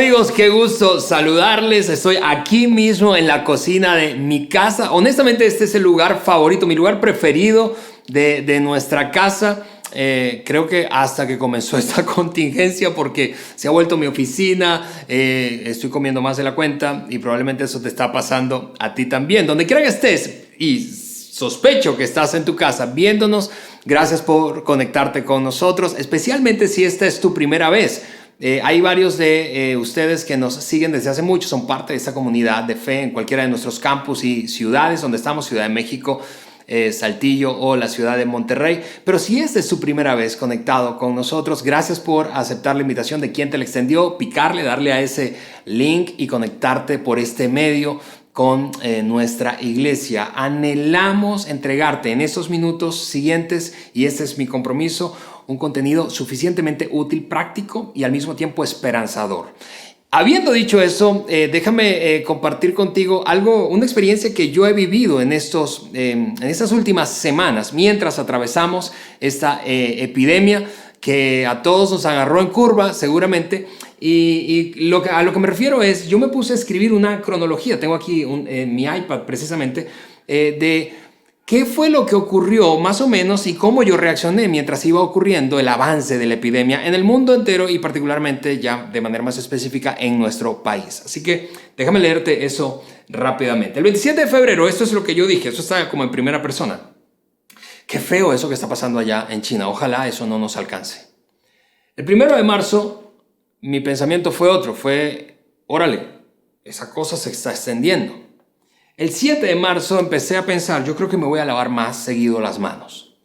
amigos? Qué gusto saludarles. Estoy aquí mismo en la cocina de mi casa. Honestamente, este es el lugar favorito, mi lugar preferido de nuestra casa. Creo que hasta que comenzó esta contingencia, porque se ha vuelto mi oficina, estoy comiendo más de la cuenta y probablemente eso te está pasando a ti también. Donde quiera que estés, y sospecho que estás en tu casa viéndonos, gracias por conectarte con nosotros, especialmente si esta es tu primera vez. Hay varios de ustedes que nos siguen desde hace mucho, son parte de esta comunidad de fe en cualquiera de nuestros campus y ciudades donde estamos, Ciudad de México, Saltillo o la ciudad de Monterrey. Pero si esta es su primera vez conectado con nosotros, gracias por aceptar la invitación de quien te la extendió, picarle, darle a ese link y conectarte por este medio con nuestra iglesia. Anhelamos entregarte en estos minutos siguientes, y este es mi compromiso, un contenido suficientemente útil, práctico y al mismo tiempo esperanzador. Habiendo dicho eso, déjame compartir contigo una experiencia que yo he vivido en estas últimas semanas mientras atravesamos esta epidemia que a todos nos agarró en curva seguramente. Y a lo que me refiero es, yo me puse a escribir una cronología, tengo aquí en mi iPad precisamente, de qué fue lo que ocurrió más o menos y cómo yo reaccioné mientras iba ocurriendo el avance de la epidemia en el mundo entero y particularmente ya de manera más específica en nuestro país. Así que déjame leerte eso rápidamente. El 27 de febrero, esto es lo que yo dije, eso está como en primera persona. Qué feo eso que está pasando allá en China, ojalá eso no nos alcance. El 1 de marzo, mi pensamiento fue otro, órale, esa cosa se está extendiendo. El 7 de marzo empecé a pensar, yo creo que me voy a lavar más seguido las manos.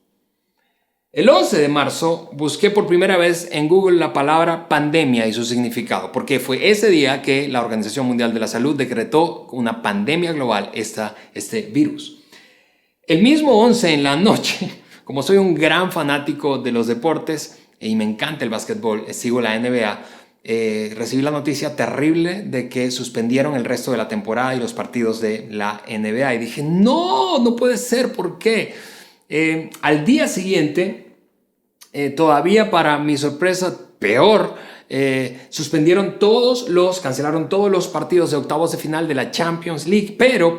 El 11 de marzo busqué por primera vez en Google la palabra pandemia y su significado, porque fue ese día que la Organización Mundial de la Salud decretó una pandemia global, este virus. El mismo 11 en la noche, como soy un gran fanático de los deportes y me encanta el básquetbol, sigo la NBA, recibí la noticia terrible de que suspendieron el resto de la temporada y los partidos de la NBA y dije, no puede ser, ¿por qué? Al día siguiente, todavía para mi sorpresa, peor, cancelaron todos los partidos de octavos de final de la Champions League, pero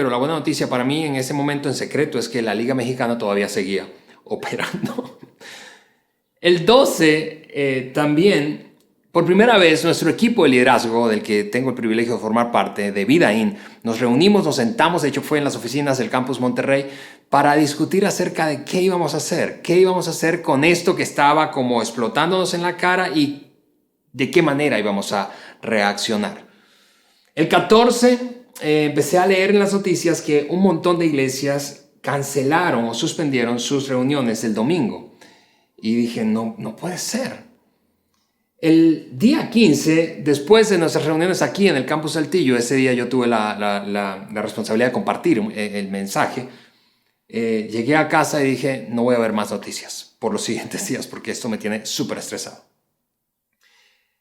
la buena noticia para mí en ese momento en secreto es que la Liga Mexicana todavía seguía operando. El 12 también, por primera vez, nuestro equipo de liderazgo, del que tengo el privilegio de formar parte, de Vidaín, nos reunimos, nos sentamos, de hecho fue en las oficinas del Campus Monterrey, para discutir acerca de qué íbamos a hacer con esto que estaba como explotándonos en la cara y de qué manera íbamos a reaccionar. El 14 empecé a leer en las noticias que un montón de iglesias cancelaron o suspendieron sus reuniones el domingo. Y dije, no puede ser. El día 15, después de nuestras reuniones aquí en el Campus Saltillo, ese día yo tuve la responsabilidad de compartir el mensaje. Llegué a casa y dije, no voy a ver más noticias por los siguientes días porque esto me tiene súper estresado.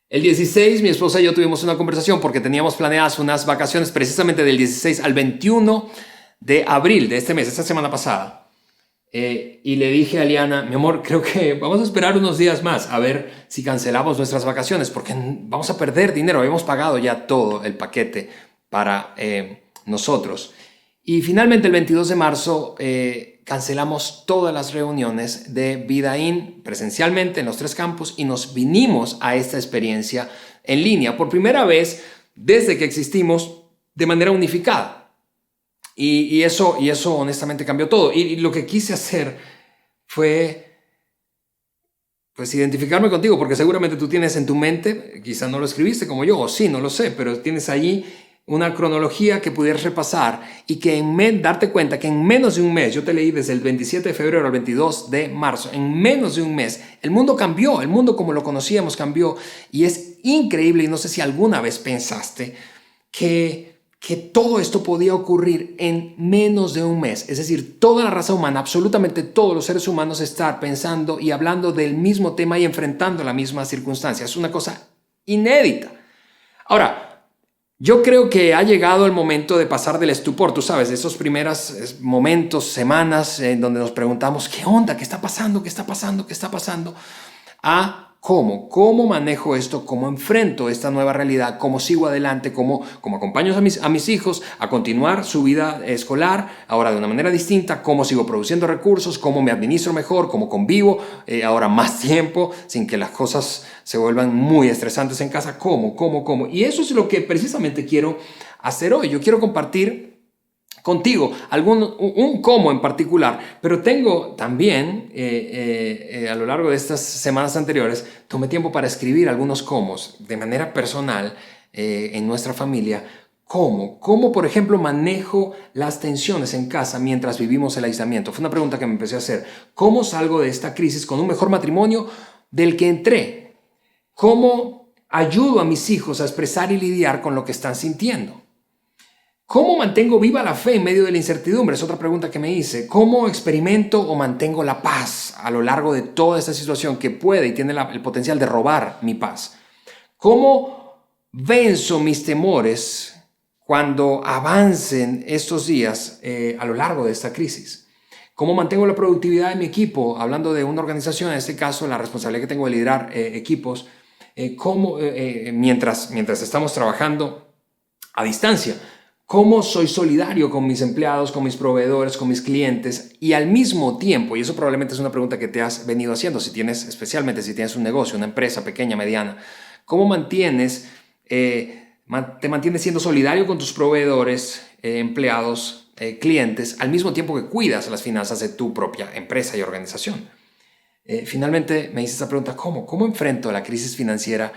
El 16, mi esposa y yo tuvimos una conversación porque teníamos planeadas unas vacaciones precisamente del 16 al 21 de abril de este mes, esta semana pasada. Y le dije a Liana, mi amor, creo que vamos a esperar unos días más a ver si cancelamos nuestras vacaciones porque vamos a perder dinero. Habíamos pagado ya todo el paquete para nosotros. Y finalmente el 22 de marzo cancelamos todas las reuniones de Vidaín presencialmente en los 3 campus y nos vinimos a esta experiencia en línea por primera vez desde que existimos de manera unificada. Y eso honestamente cambió todo. Y lo que quise hacer fue pues identificarme contigo, porque seguramente tú tienes en tu mente, quizás no lo escribiste como yo, o sí, no lo sé, pero tienes allí una cronología que pudieras repasar y que darte cuenta que en menos de un mes, yo te leí desde el 27 de febrero al 22 de marzo, en menos de un mes, el mundo cambió, el mundo como lo conocíamos cambió y es increíble y no sé si alguna vez pensaste que todo esto podía ocurrir en menos de un mes. Es decir, toda la raza humana, absolutamente todos los seres humanos estar pensando y hablando del mismo tema y enfrentando la misma circunstancia. Es una cosa inédita. Ahora, yo creo que ha llegado el momento de pasar del estupor, tú sabes, de esos primeros momentos, semanas en donde nos preguntamos, ¿qué onda? ¿Qué está pasando? ¿Qué está pasando? ¿Qué está pasando? A ¿Cómo manejo esto? ¿Cómo enfrento esta nueva realidad? ¿Cómo sigo adelante? ¿Cómo acompaño a mis hijos a continuar su vida escolar ahora de una manera distinta? ¿Cómo sigo produciendo recursos? ¿Cómo me administro mejor? ¿Cómo convivo ahora más tiempo sin que las cosas se vuelvan muy estresantes en casa? ¿Cómo? Y eso es lo que precisamente quiero hacer hoy. Yo quiero compartir contigo un cómo en particular, pero tengo también a lo largo de estas semanas anteriores tomé tiempo para escribir algunos cómo de manera personal en nuestra familia. ¿Cómo, por ejemplo, manejo las tensiones en casa mientras vivimos el aislamiento? Fue una pregunta que me empecé a hacer. ¿Cómo salgo de esta crisis con un mejor matrimonio del que entré? ¿Cómo ayudo a mis hijos a expresar y lidiar con lo que están sintiendo? ¿Cómo mantengo viva la fe en medio de la incertidumbre? Es otra pregunta que me hice. ¿Cómo experimento o mantengo la paz a lo largo de toda esta situación que puede y tiene el potencial de robar mi paz? ¿Cómo venzo mis temores cuando avancen estos días a lo largo de esta crisis? ¿Cómo mantengo la productividad de mi equipo? Hablando de una organización, en este caso, la responsabilidad que tengo de liderar equipos, mientras estamos trabajando a distancia. ¿Cómo soy solidario con mis empleados, con mis proveedores, con mis clientes? Y al mismo tiempo, y eso probablemente es una pregunta que te has venido haciendo, especialmente si tienes un negocio, una empresa pequeña, mediana, ¿cómo te mantienes siendo solidario con tus proveedores, empleados, clientes, al mismo tiempo que cuidas las finanzas de tu propia empresa y organización? Finalmente me hice esta pregunta, ¿cómo enfrento la crisis financiera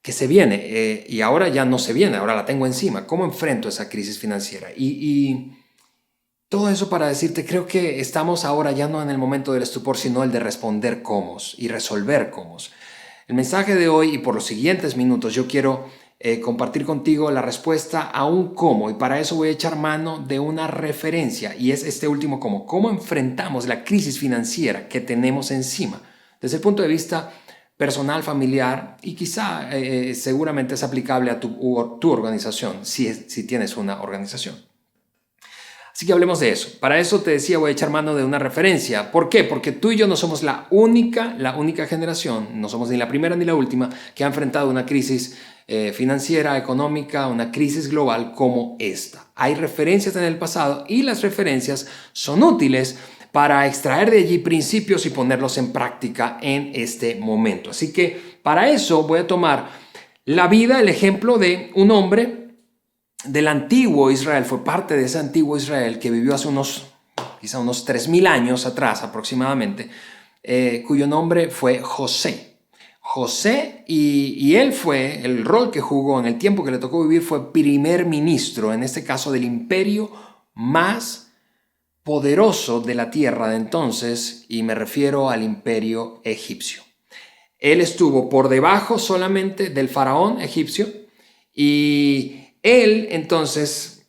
que se viene? Y ahora ya no se viene, ahora la tengo encima. ¿Cómo enfrento esa crisis financiera? Y todo eso para decirte, creo que estamos ahora ya no en el momento del estupor, sino el de responder cómo y resolver cómo. El mensaje de hoy y por los siguientes minutos yo quiero compartir contigo la respuesta a un cómo, y para eso voy a echar mano de una referencia, y es este último cómo enfrentamos la crisis financiera que tenemos encima desde el punto de vista personal, familiar, y quizá seguramente es aplicable a tu organización, si tienes una organización. Así que hablemos de eso. Para eso te decía, voy a echar mano de una referencia. ¿Por qué? Porque tú y yo no somos la única generación, no somos ni la primera ni la última, que ha enfrentado una crisis financiera, económica, una crisis global como esta. Hay referencias en el pasado y las referencias son útiles para extraer de allí principios y ponerlos en práctica en este momento. Así que para eso voy a tomar la vida, el ejemplo de un hombre del antiguo Israel. Fue parte de ese antiguo Israel que vivió hace quizá unos 3,000 años atrás aproximadamente, cuyo nombre fue José. Y él el rol que jugó en el tiempo que le tocó vivir fue primer ministro, en este caso del imperio más poderoso de la tierra de entonces, y me refiero al imperio egipcio. Él estuvo por debajo solamente del faraón egipcio, y él entonces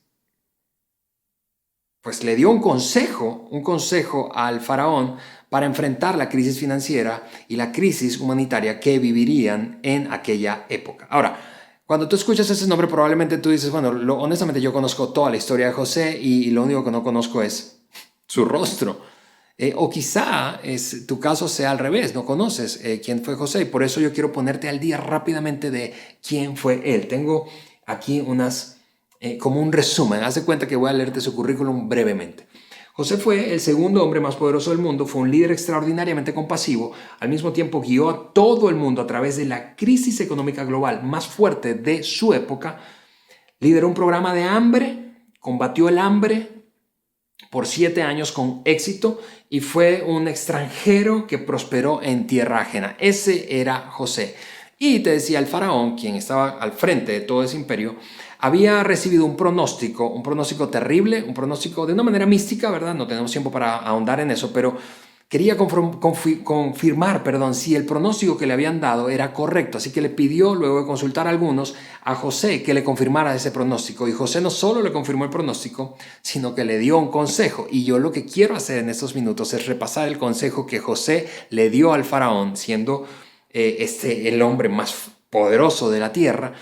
pues le dio un consejo al faraón para enfrentar la crisis financiera y la crisis humanitaria que vivirían en aquella época. Ahora, cuando tú escuchas ese nombre, probablemente tú dices, bueno, honestamente yo conozco toda la historia de José y lo único que no conozco es su rostro. O quizá tu caso sea al revés, no conoces quién fue José, y por eso yo quiero ponerte al día rápidamente de quién fue él. Tengo aquí como un resumen. Haz de cuenta que voy a leerte su currículum brevemente. José fue el segundo hombre más poderoso del mundo, fue un líder extraordinariamente compasivo, al mismo tiempo guió a todo el mundo a través de la crisis económica global más fuerte de su época, lideró un programa de hambre, combatió el hambre por 7 años con éxito y fue un extranjero que prosperó en tierra ajena. Ese era José. Y te decía, el faraón, quien estaba al frente de todo ese imperio, había recibido un pronóstico terrible, un pronóstico de una manera mística, ¿verdad? No tenemos tiempo para ahondar en eso, pero quería confirmar si el pronóstico que le habían dado era correcto. Así que le pidió, luego de consultar a algunos, a José que le confirmara ese pronóstico. Y José no solo le confirmó el pronóstico, sino que le dio un consejo. Y yo lo que quiero hacer en estos minutos es repasar el consejo que José le dio al faraón, siendo el hombre más poderoso de la tierra,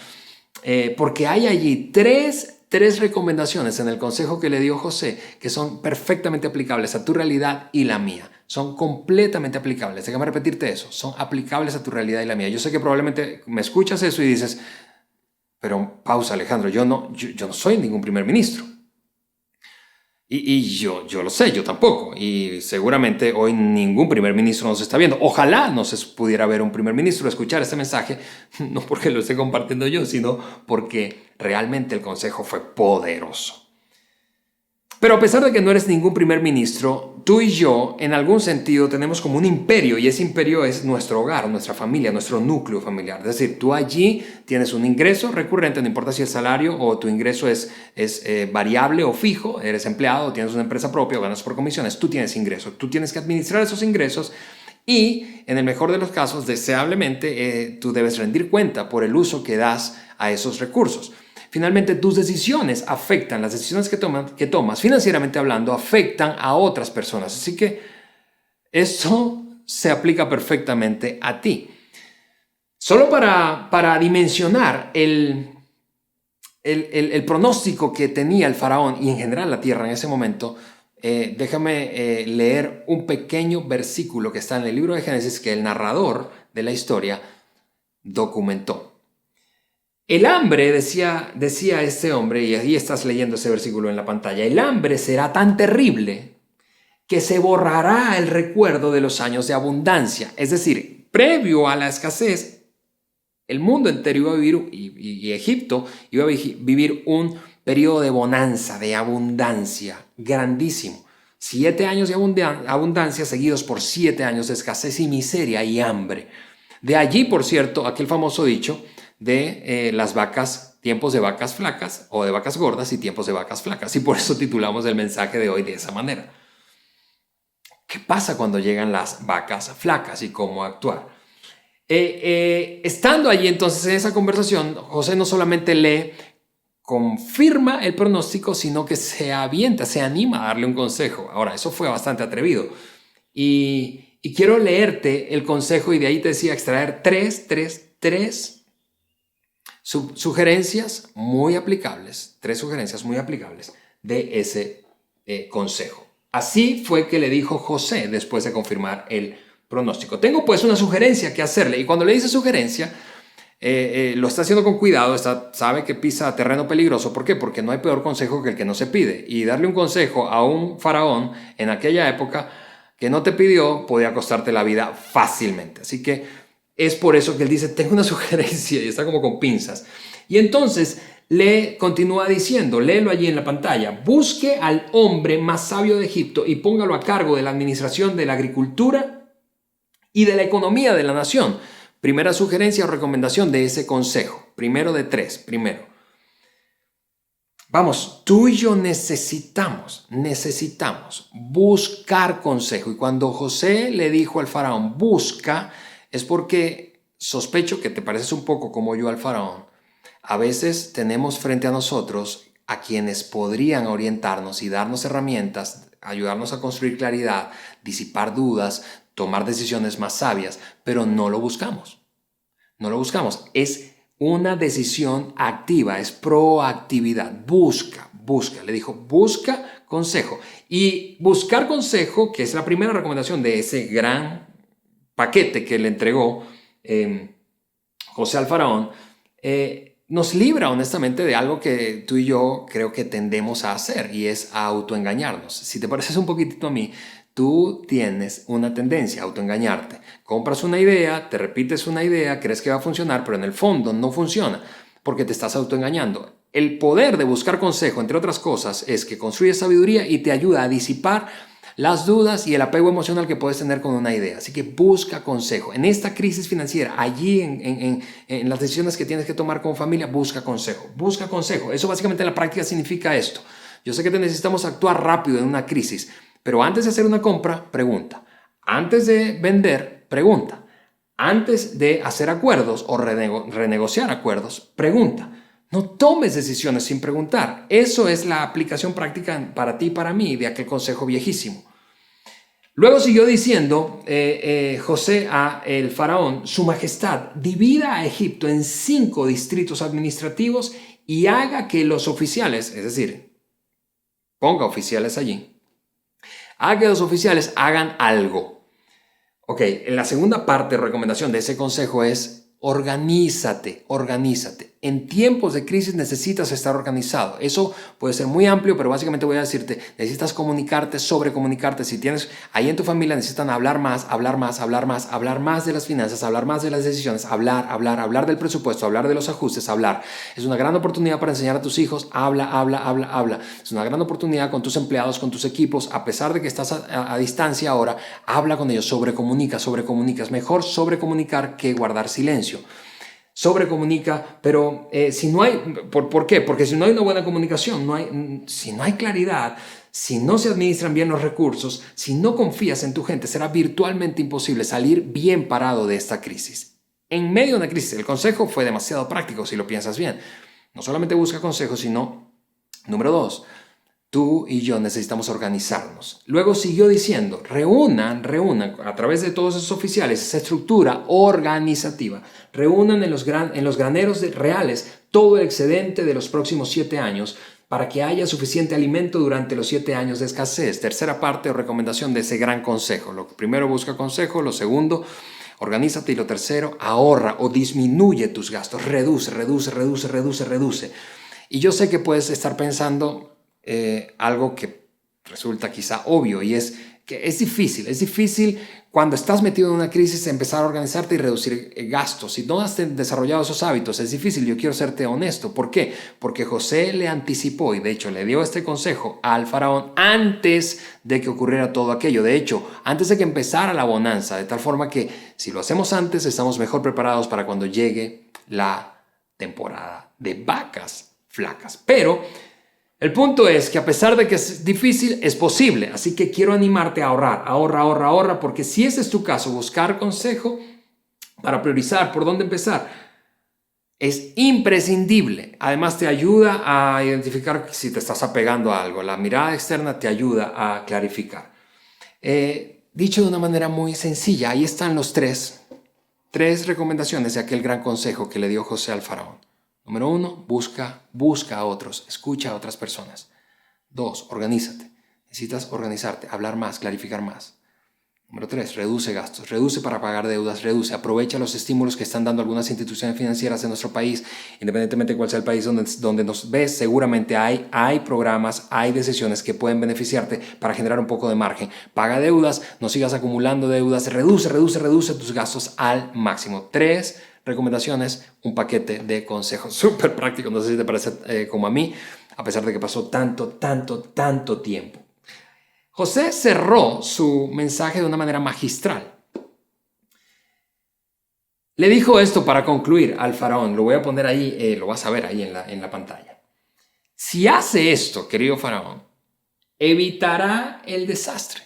porque hay allí 3 tres recomendaciones en el consejo que le dio José que son perfectamente aplicables a tu realidad y la mía. Son completamente aplicables. Déjame repetirte eso. Son aplicables a tu realidad y la mía. Yo sé que probablemente me escuchas eso y dices, pero pausa, Alejandro, yo no soy ningún primer ministro. Y yo lo sé, yo tampoco. Y seguramente hoy ningún primer ministro nos está viendo. Ojalá no se pudiera ver un primer ministro escuchar este mensaje, no porque lo esté compartiendo yo, sino porque realmente el consejo fue poderoso. Pero a pesar de que no eres ningún primer ministro, tú y yo en algún sentido tenemos como un imperio, y ese imperio es nuestro hogar, nuestra familia, nuestro núcleo familiar. Es decir, tú allí tienes un ingreso recurrente, no importa si es salario o tu ingreso es variable o fijo, eres empleado o tienes una empresa propia o ganas por comisiones, tú tienes ingresos, tú tienes que administrar esos ingresos y en el mejor de los casos, deseablemente, tú debes rendir cuenta por el uso que das a esos recursos. Finalmente, tus decisiones afectan, las decisiones que tomas, financieramente hablando, afectan a otras personas. Así que eso se aplica perfectamente a ti. Solo para dimensionar el pronóstico que tenía el faraón y en general la tierra en ese momento, déjame leer un pequeño versículo que está en el libro de Génesis que el narrador de la historia documentó. El hambre, decía este hombre, y ahí estás leyendo ese versículo en la pantalla, el hambre será tan terrible que se borrará el recuerdo de los años de abundancia. Es decir, previo a la escasez, el mundo entero iba a vivir, y Egipto iba a vivir un periodo de bonanza, de abundancia grandísimo. 7 años de abundancia seguidos por 7 años de escasez y miseria y hambre. De allí, por cierto, aquel famoso dicho de las vacas, tiempos de vacas flacas o de vacas gordas y tiempos de vacas flacas. Y por eso titulamos el mensaje de hoy de esa manera. ¿Qué pasa cuando llegan las vacas flacas y cómo actuar? Estando allí entonces en esa conversación, José no solamente le confirma el pronóstico, sino que se avienta, se anima a darle un consejo. Ahora, eso fue bastante atrevido. Y quiero leerte el consejo y de ahí te decía extraer tres sugerencias muy aplicables, 3 sugerencias muy aplicables de ese consejo. Así fue que le dijo José después de confirmar el pronóstico. Tengo pues una sugerencia que hacerle y cuando le dice sugerencia, lo está haciendo con cuidado, sabe que pisa terreno peligroso. ¿Por qué? Porque no hay peor consejo que el que no se pide. Y darle un consejo a un faraón en aquella época que no te pidió podía costarte la vida fácilmente. Así que es por eso que él dice, tengo una sugerencia y está como con pinzas. Y entonces le continúa diciendo, léelo allí en la pantalla, busque al hombre más sabio de Egipto y póngalo a cargo de la administración de la agricultura y de la economía de la nación. Primera sugerencia o recomendación de ese consejo. Primero de 3. Primero. Vamos, tú y yo necesitamos buscar consejo. Y cuando José le dijo al faraón, busca, es porque sospecho que te pareces un poco como yo al faraón. A veces tenemos frente a nosotros a quienes podrían orientarnos y darnos herramientas, ayudarnos a construir claridad, disipar dudas, tomar decisiones más sabias, pero no lo buscamos. No lo buscamos. Es una decisión activa, es proactividad. Busca. Le dijo, busca consejo. Y buscar consejo, que es la primera recomendación de ese gran paquete que le entregó José al faraón, nos libra honestamente de algo que tú y yo creo que tendemos a hacer y es a autoengañarnos. Si te pareces un poquitito a mí, tú tienes una tendencia a autoengañarte. Compras una idea, te repites una idea, crees que va a funcionar, pero en el fondo no funciona porque te estás autoengañando. El poder de buscar consejo, entre otras cosas, es que construye sabiduría y te ayuda a disipar las dudas y el apego emocional que puedes tener con una idea. Así que busca consejo. En esta crisis financiera, allí en las decisiones que tienes que tomar como familia, busca consejo. Busca consejo. Eso básicamente en la práctica significa esto. Yo sé que necesitamos actuar rápido en una crisis, pero antes de hacer una compra, pregunta. Antes de vender, pregunta. Antes de hacer acuerdos o renegociar acuerdos, pregunta. No tomes decisiones sin preguntar. Eso es la aplicación práctica para ti y para mí de aquel consejo viejísimo. Luego siguió diciendo José a el faraón: Su Majestad divida a Egipto en 5 distritos administrativos y haga que los oficiales, es decir, ponga oficiales allí, haga que los oficiales hagan algo. Ok, en la segunda parte de recomendación de ese consejo es: organízate. En tiempos de crisis necesitas estar organizado. Eso puede ser muy amplio, pero básicamente voy a decirte, necesitas comunicarte, sobrecomunicarte. Si tienes ahí en tu familia, necesitan hablar más de las finanzas, hablar más de las decisiones, hablar del presupuesto, hablar de los ajustes, hablar. Es una gran oportunidad para enseñar a tus hijos, habla. Es una gran oportunidad con tus empleados, con tus equipos, a pesar de que estás a distancia ahora, habla con ellos, sobrecomunica. Es mejor sobrecomunicar que guardar silencio. Sobrecomunica, pero si no hay, ¿por qué? Porque si no hay una buena comunicación, si no hay claridad, si no se administran bien los recursos, si no confías en tu gente, será virtualmente imposible salir bien parado de esta crisis. En medio de una crisis, el consejo fue demasiado práctico si lo piensas bien. No solamente busca consejos, sino, número 2, tú y yo necesitamos organizarnos. Luego siguió diciendo, reúnan a través de todos esos oficiales esa estructura organizativa. Reúnan en los graneros reales todo el excedente de los próximos 7 años para que haya suficiente alimento durante los 7 años de escasez. Tercera parte o recomendación de ese gran consejo. Lo primero, busca consejo. Lo segundo, organízate. Y lo tercero, ahorra o disminuye tus gastos. Reduce. Y yo sé que puedes estar pensando algo que resulta quizá obvio, y es que es difícil cuando estás metido en una crisis empezar a organizarte y reducir gastos. Si no has desarrollado esos hábitos, es difícil. Yo quiero serte honesto. ¿Por qué? Porque José le anticipó y de hecho le dio este consejo al faraón antes de que ocurriera todo aquello. De hecho, antes de que empezara la bonanza, de tal forma que si lo hacemos antes, estamos mejor preparados para cuando llegue la temporada de vacas flacas. Pero el punto es que a pesar de que es difícil, es posible. Así que quiero animarte a ahorrar. Ahorra, porque si ese es tu caso, buscar consejo para priorizar por dónde empezar es imprescindible. Además, te ayuda a identificar si te estás apegando a algo. La mirada externa te ayuda a clarificar. Dicho de una manera muy sencilla, ahí están los tres recomendaciones de aquel gran consejo que le dio José al faraón. Número 1, busca a otros, escucha a otras personas. 2, organízate. Necesitas organizarte, hablar más, clarificar más. Número 3, reduce gastos, reduce para pagar deudas, aprovecha los estímulos que están dando algunas instituciones financieras en nuestro país, independientemente de cuál sea el país donde nos ves, seguramente hay programas, hay decisiones que pueden beneficiarte para generar un poco de margen. Paga deudas, no sigas acumulando deudas, reduce tus gastos al máximo. 3 recomendaciones, un paquete de consejos súper prácticos. No sé si te parece como a mí, a pesar de que pasó tanto tiempo. José cerró su mensaje de una manera magistral. Le dijo esto para concluir al faraón. Lo voy a poner ahí, lo vas a ver ahí en la pantalla. Si hace esto, querido faraón, evitará el desastre.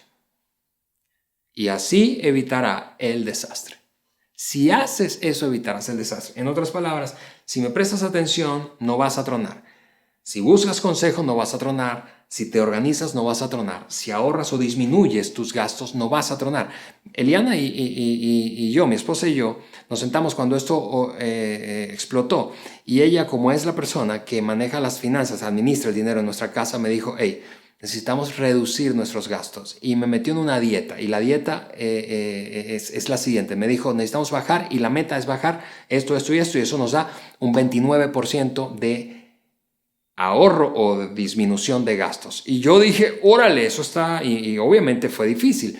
Y así evitará el desastre. Si haces eso, evitarás el desastre. En otras palabras, si me prestas atención, no vas a tronar. Si buscas consejo, no vas a tronar. Si te organizas, no vas a tronar. Si ahorras o disminuyes tus gastos, no vas a tronar. Eliana y yo, mi esposa y yo, nos sentamos cuando esto explotó. Y ella, como es la persona que maneja las finanzas, administra el dinero en nuestra casa, me dijo, hey, necesitamos reducir nuestros gastos. Y me metió en una dieta. Y la dieta es la siguiente. Me dijo, necesitamos bajar y la meta es bajar esto. Y eso nos da un 29% de ahorro o de disminución de gastos. Y yo dije, órale, eso está... Y obviamente fue difícil.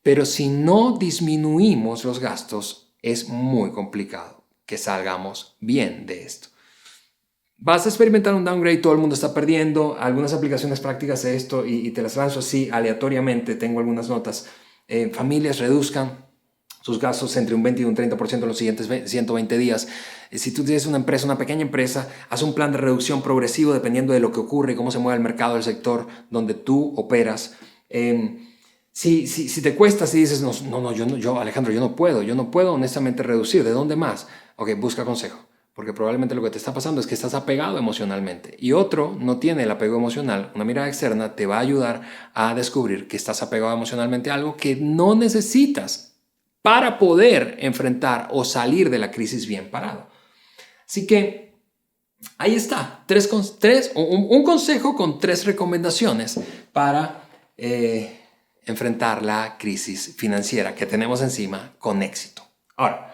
Pero si no disminuimos los gastos, es muy complicado que salgamos bien de esto. Vas a experimentar un downgrade, todo el mundo está perdiendo. Algunas aplicaciones prácticas de esto y te las lanzo así aleatoriamente. Tengo algunas notas. Familias reduzcan sus gastos entre un 20 y un 30% en los siguientes 120 días. Si tú tienes una empresa, una pequeña empresa, haz un plan de reducción progresivo dependiendo de lo que ocurre y cómo se mueve el mercado del sector donde tú operas. Si te cuesta, si dices, no, yo Alejandro, yo no puedo honestamente reducir. ¿De dónde más? Ok, busca consejo. porque probablemente lo que te está pasando es que estás apegado emocionalmente. Y otro no tiene el apego emocional. Una mirada externa te va a ayudar a descubrir que estás apegado emocionalmente a algo que no necesitas para poder enfrentar o salir de la crisis bien parado. Así que ahí está, un consejo con 3 recomendaciones para enfrentar la crisis financiera que tenemos encima con éxito. Ahora,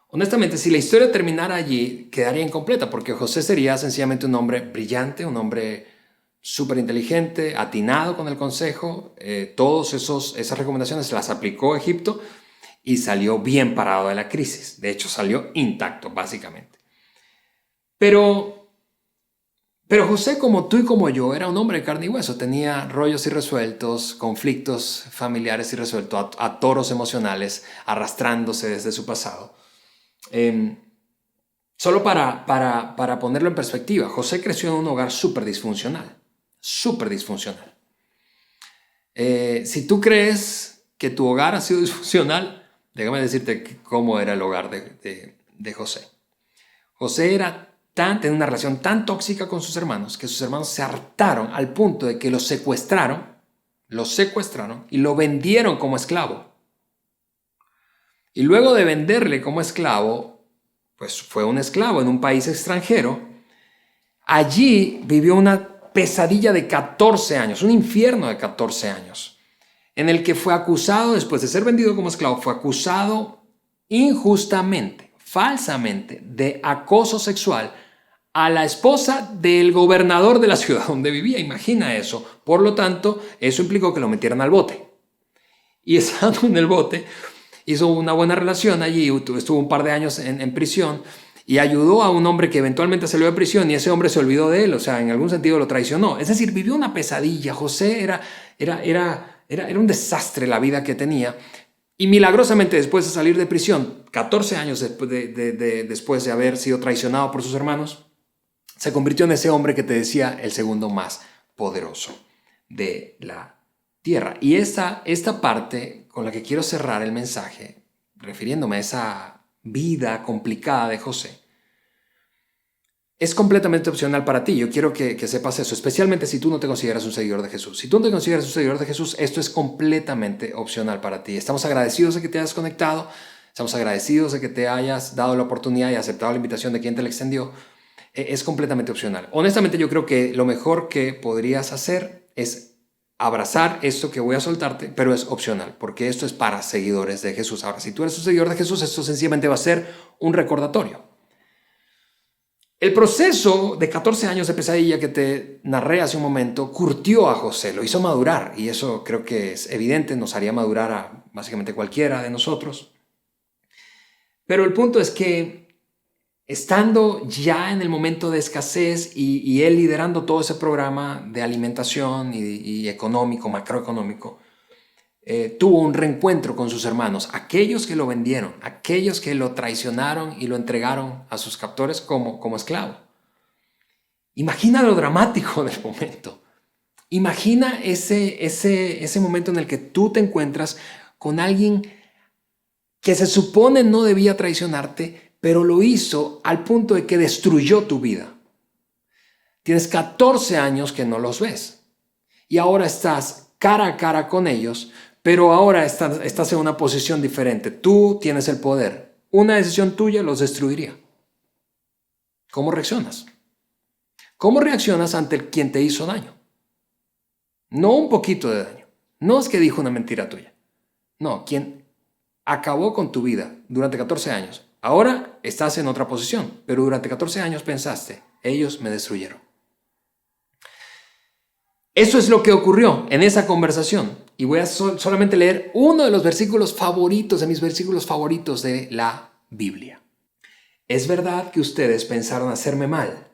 honestamente, si la historia terminara allí, quedaría incompleta, porque José sería sencillamente un hombre brillante, un hombre súper inteligente, atinado con el consejo. Todas esas recomendaciones las aplicó a Egipto y salió bien parado de la crisis. De hecho, salió intacto, básicamente. Pero José, como tú y como yo, era un hombre de carne y hueso. Tenía rollos irresueltos, conflictos familiares irresueltos, atoros emocionales arrastrándose desde su pasado. Solo para ponerlo en perspectiva, José creció en un hogar súper disfuncional. Súper disfuncional. Si tú crees que tu hogar ha sido disfuncional, déjame decirte cómo era el hogar de José. José tenía una relación tan tóxica con sus hermanos que sus hermanos se hartaron al punto de que lo secuestraron y lo vendieron como esclavo. Y luego de venderle como esclavo, pues fue un esclavo en un país extranjero. Allí vivió una pesadilla de 14 años, un infierno de 14 años, en el que fue acusado, después de ser vendido como esclavo, fue acusado injustamente, falsamente, de acoso sexual a la esposa del gobernador de la ciudad donde vivía. Imagina eso. Por lo tanto, eso implicó que lo metieran al bote. Y estando en el bote, hizo una buena relación allí, estuvo un par de años en prisión y ayudó a un hombre que eventualmente salió de prisión y ese hombre se olvidó de él, o sea, en algún sentido lo traicionó. Es decir, vivió una pesadilla. José era un desastre la vida que tenía. Y milagrosamente, después de salir de prisión, 14 años después de haber sido traicionado por sus hermanos, se convirtió en ese hombre que te decía, el segundo más poderoso de la tierra. Y esta parte con la que quiero cerrar el mensaje, refiriéndome a esa vida complicada de José, es completamente opcional para ti. Yo quiero que sepas eso, especialmente si tú no te consideras un seguidor de Jesús. Si tú no te consideras un seguidor de Jesús, esto es completamente opcional para ti. Estamos agradecidos de que te hayas conectado, estamos agradecidos de que te hayas dado la oportunidad y aceptado la invitación de quien te la extendió. Es completamente opcional. Honestamente, yo creo que lo mejor que podrías hacer es abrazar esto que voy a soltarte, pero es opcional, porque esto es para seguidores de Jesús. Ahora, si tú eres un seguidor de Jesús, esto sencillamente va a ser un recordatorio. El proceso de 14 años de pesadilla que te narré hace un momento curtió a José, lo hizo madurar, y eso creo que es evidente, nos haría madurar a básicamente cualquiera de nosotros. Pero el punto es que estando ya en el momento de escasez y él liderando todo ese programa de alimentación y económico, macroeconómico, tuvo un reencuentro con sus hermanos, aquellos que lo vendieron, aquellos que lo traicionaron y lo entregaron a sus captores como esclavo. Imagina lo dramático del momento. Imagina ese momento en el que tú te encuentras con alguien que se supone no debía traicionarte, pero lo hizo al punto de que destruyó tu vida. Tienes 14 años que no los ves y ahora estás cara a cara con ellos, pero ahora estás en una posición diferente. Tú tienes el poder. Una decisión tuya los destruiría. ¿Cómo reaccionas? ¿Cómo reaccionas ante quien te hizo daño? No un poquito de daño. No es que dijo una mentira tuya. No, quien acabó con tu vida durante 14 años. Ahora estás en otra posición, pero durante 14 años pensaste, ellos me destruyeron. Eso es lo que ocurrió en esa conversación. Y voy a solamente leer uno de los versículos favoritos, de mis versículos favoritos de la Biblia. Es verdad que ustedes pensaron hacerme mal,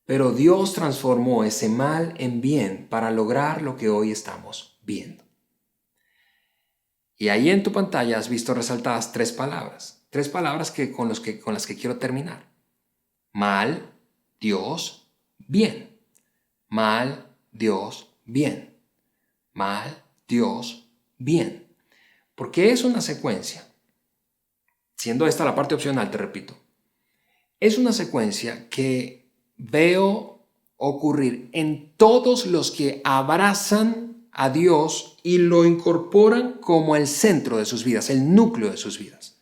pero Dios transformó ese mal en bien para lograr lo que hoy estamos viendo. Y ahí en tu pantalla has visto resaltadas 3 palabras. 3 palabras con las que quiero terminar. Mal, Dios, bien. Mal, Dios, bien. Mal, Dios, bien. Porque es una secuencia. Siendo esta la parte opcional, te repito. es una secuencia que veo ocurrir en todos los que abrazan a Dios y lo incorporan como el centro de sus vidas, el núcleo de sus vidas.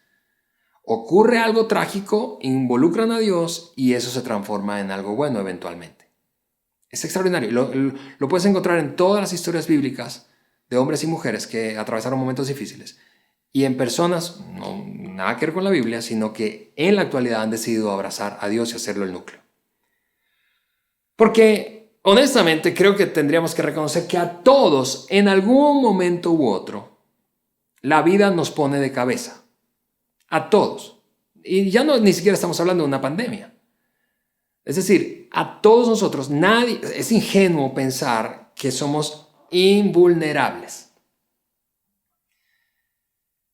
Ocurre algo trágico, involucran a Dios y eso se transforma en algo bueno eventualmente. Es extraordinario. Lo puedes encontrar en todas las historias bíblicas de hombres y mujeres que atravesaron momentos difíciles y en personas, no nada que ver con la Biblia, sino que en la actualidad han decidido abrazar a Dios y hacerlo el núcleo. Porque honestamente creo que tendríamos que reconocer que a todos en algún momento u otro la vida nos pone de cabeza. A todos. Y ya ni siquiera estamos hablando de una pandemia. Es decir, a todos nosotros, nadie, es ingenuo pensar que somos invulnerables.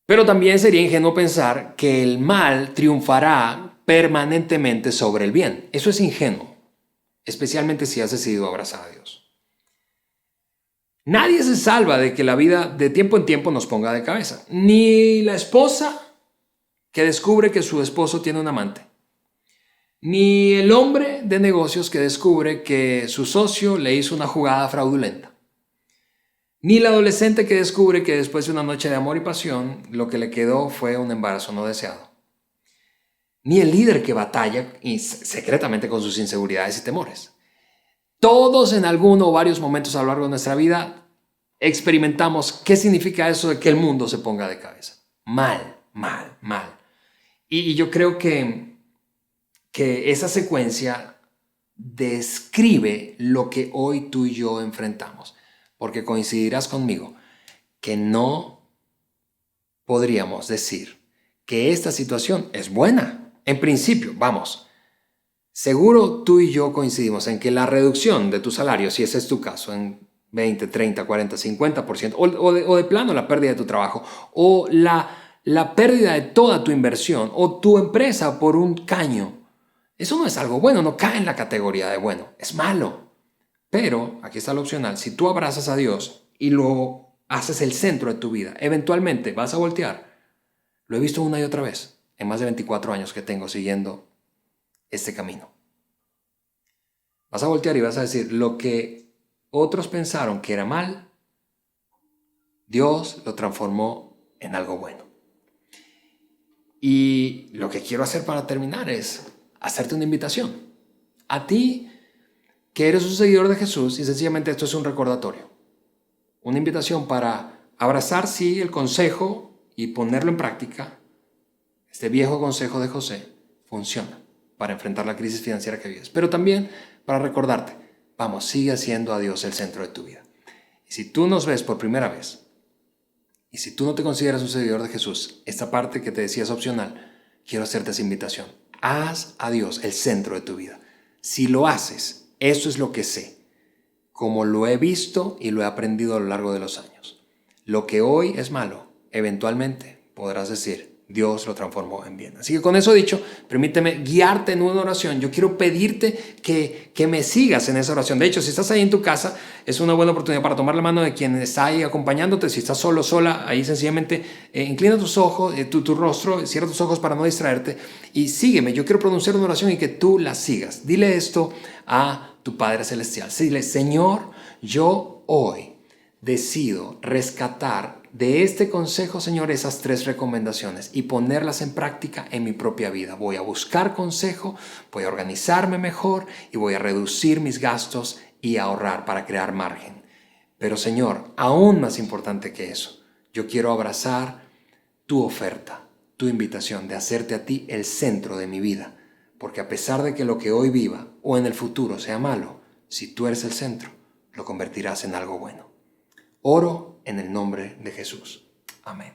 Pero también sería ingenuo pensar que el mal triunfará permanentemente sobre el bien. Eso es ingenuo, especialmente si has decidido abrazar a Dios. Nadie se salva de que la vida de tiempo en tiempo nos ponga de cabeza. Ni la esposa que descubre que su esposo tiene un amante, ni el hombre de negocios que descubre que su socio le hizo una jugada fraudulenta, ni el adolescente que descubre que después de una noche de amor y pasión lo que le quedó fue un embarazo no deseado, ni el líder que batalla secretamente con sus inseguridades y temores. Todos en alguno o varios momentos a lo largo de nuestra vida experimentamos qué significa eso de que el mundo se ponga de cabeza. Mal, mal, mal. Y yo creo que esa secuencia describe lo que hoy tú y yo enfrentamos. Porque coincidirás conmigo que no podríamos decir que esta situación es buena. En principio, vamos, seguro tú y yo coincidimos en que la reducción de tu salario, si ese es tu caso, en 20, 30, 40, 50%, o de plano la pérdida de tu trabajo, o la pérdida de toda tu inversión o tu empresa por un caño. Eso no es algo bueno, no cae en la categoría de bueno, es malo. Pero, aquí está lo opcional, si tú abrazas a Dios y lo haces el centro de tu vida, eventualmente vas a voltear. Lo he visto una y otra vez en más de 24 años que tengo siguiendo este camino. Vas a voltear y vas a decir, lo que otros pensaron que era mal, Dios lo transformó en algo bueno. Y lo que quiero hacer para terminar es hacerte una invitación. A ti, que eres un seguidor de Jesús, y sencillamente esto es un recordatorio. Una invitación para abrazar, sí, el consejo y ponerlo en práctica. Este viejo consejo de José funciona para enfrentar la crisis financiera que vives. Pero también para recordarte, vamos, sigue siendo a Dios el centro de tu vida. Y si tú nos ves por primera vez, y si tú no te consideras un seguidor de Jesús, esta parte que te decía es opcional, quiero hacerte esa invitación. Haz a Dios el centro de tu vida. Si lo haces, eso es lo que sé, como lo he visto y lo he aprendido a lo largo de los años. Lo que hoy es malo, eventualmente podrás decir, Dios lo transformó en bien. Así que con eso dicho, permíteme guiarte en una oración. Yo quiero pedirte que me sigas en esa oración. De hecho, si estás ahí en tu casa, es una buena oportunidad para tomar la mano de quien está ahí acompañándote. Si estás solo, sola, ahí sencillamente inclina tus ojos, tu rostro, cierra tus ojos para no distraerte y sígueme. Yo quiero pronunciar una oración y que tú la sigas. Dile esto a tu Padre Celestial. Dile, Señor, yo hoy decido rescatar de este consejo, Señor, esas 3 recomendaciones y ponerlas en práctica en mi propia vida. Voy a buscar consejo, voy a organizarme mejor y voy a reducir mis gastos y ahorrar para crear margen. Pero, Señor, aún más importante que eso, yo quiero abrazar tu oferta, tu invitación de hacerte a ti el centro de mi vida. Porque a pesar de que lo que hoy viva o en el futuro sea malo, si tú eres el centro, lo convertirás en algo bueno. Oro en el nombre de Jesús. Amén.